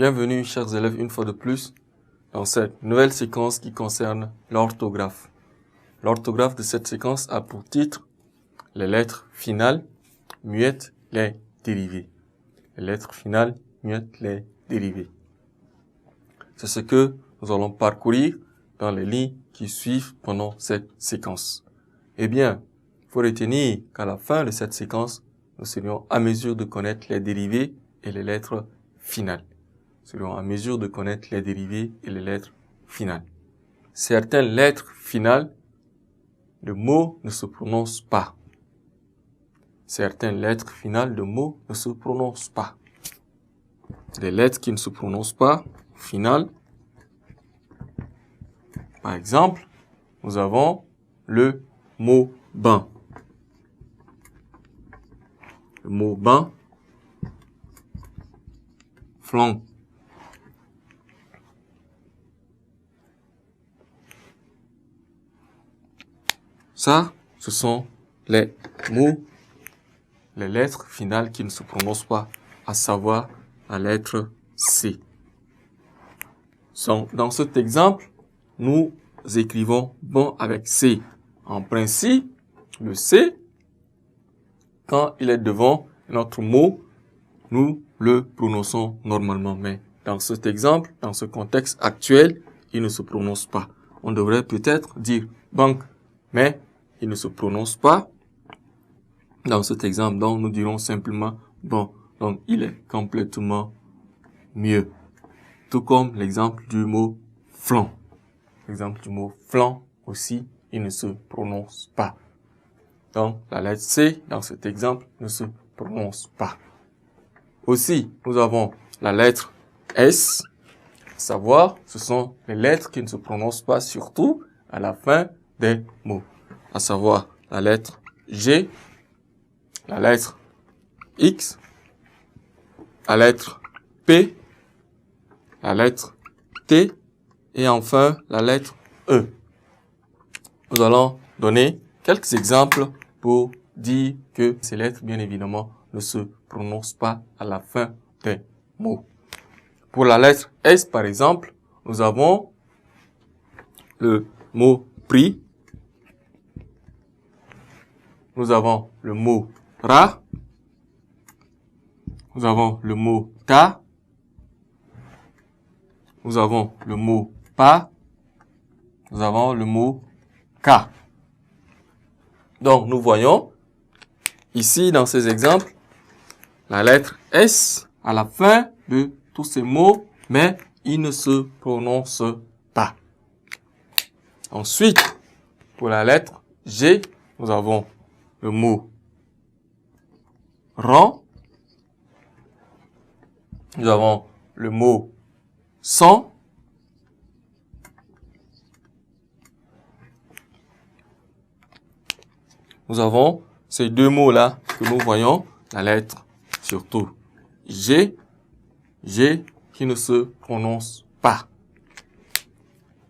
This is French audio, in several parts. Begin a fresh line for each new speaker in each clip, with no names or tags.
Bienvenue, chers élèves, une fois de plus, dans cette nouvelle séquence qui concerne l'orthographe. L'orthographe de cette séquence a pour titre les lettres finales, muettes, les dérivées. Les lettres finales, muettes, les dérivées. C'est ce que nous allons parcourir dans les lignes qui suivent pendant cette séquence. Eh bien, il faut retenir qu'à la fin de cette séquence, nous serions à mesure de connaître les dérivées et les lettres finales. Nous serions à mesure de connaître les dérivées et les lettres finales. Certaines lettres finales, le mot ne se prononce pas. Certaines lettres finales de mots ne se prononcent pas. Les lettres qui ne se prononcent pas, finales. Par exemple, nous avons le mot bain. Le mot bain, flanc. Ça, ce sont les mots, les lettres finales qui ne se prononcent pas, à savoir la lettre C. Dans cet exemple, nous écrivons bon avec C. En principe, le C, quand il est devant notre mot, nous le prononçons normalement. Mais dans cet exemple, dans ce contexte actuel, il ne se prononce pas. On devrait peut-être dire banque, mais il ne se prononce pas. Dans cet exemple, donc, nous dirons simplement bon. Donc, il est complètement mieux. Tout comme l'exemple du mot flanc. L'exemple du mot flanc aussi, il ne se prononce pas. Donc, la lettre C, dans cet exemple, ne se prononce pas. Aussi, nous avons la lettre S, à savoir, ce sont les lettres qui ne se prononcent pas, surtout à la fin des mots. À savoir, la lettre G, la lettre X, la lettre P, la lettre T, et enfin, la lettre E. Nous allons donner quelques exemples pour dire que ces lettres, bien évidemment, ne se prononcent pas à la fin des mots. Pour la lettre S, par exemple, nous avons le mot prix. Nous avons le mot ra. Nous avons le mot ta. Nous avons le mot pas. Nous avons le mot ka. Donc, nous voyons ici, dans ces exemples, la lettre S à la fin de tous ces mots, mais il ne se prononce pas. Ensuite, pour la lettre G, nous avons le mot rang. Nous avons le mot sans. Nous avons ces deux mots-là que nous voyons, la lettre surtout G qui ne se prononce pas.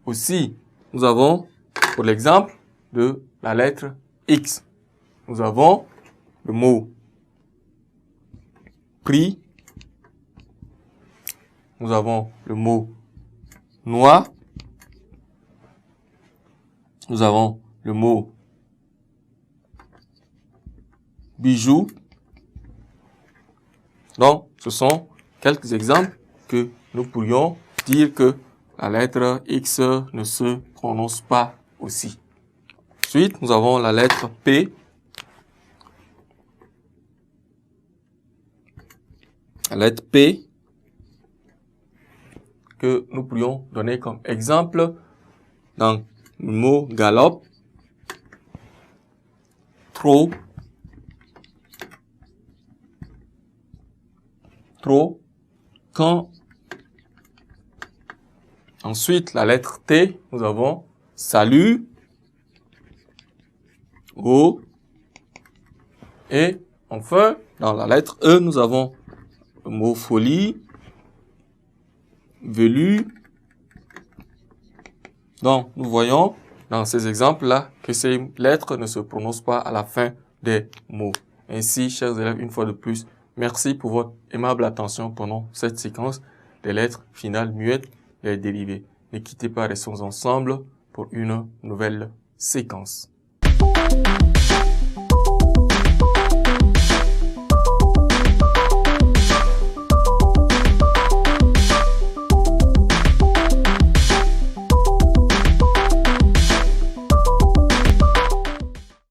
Aussi, nous avons, pour l'exemple de la lettre X, nous avons le mot prix. Nous avons le mot noix. Nous avons le mot bijoux. Donc, ce sont quelques exemples que nous pourrions dire que la lettre X ne se prononce pas aussi. Ensuite, nous avons la lettre P. La lettre P que nous pourrions donner comme exemple dans le mot galope, trop, quand. Ensuite, la lettre T, nous avons salut, au, et enfin, dans la lettre E, nous avons le mot folie, velu. Donc, nous voyons dans ces exemples-là que ces lettres ne se prononcent pas à la fin des mots. Ainsi, chers élèves, une fois de plus, merci pour votre aimable attention pendant cette séquence. des lettres finales muettes, les dérivés. Ne quittez pas, restons ensemble pour une nouvelle séquence.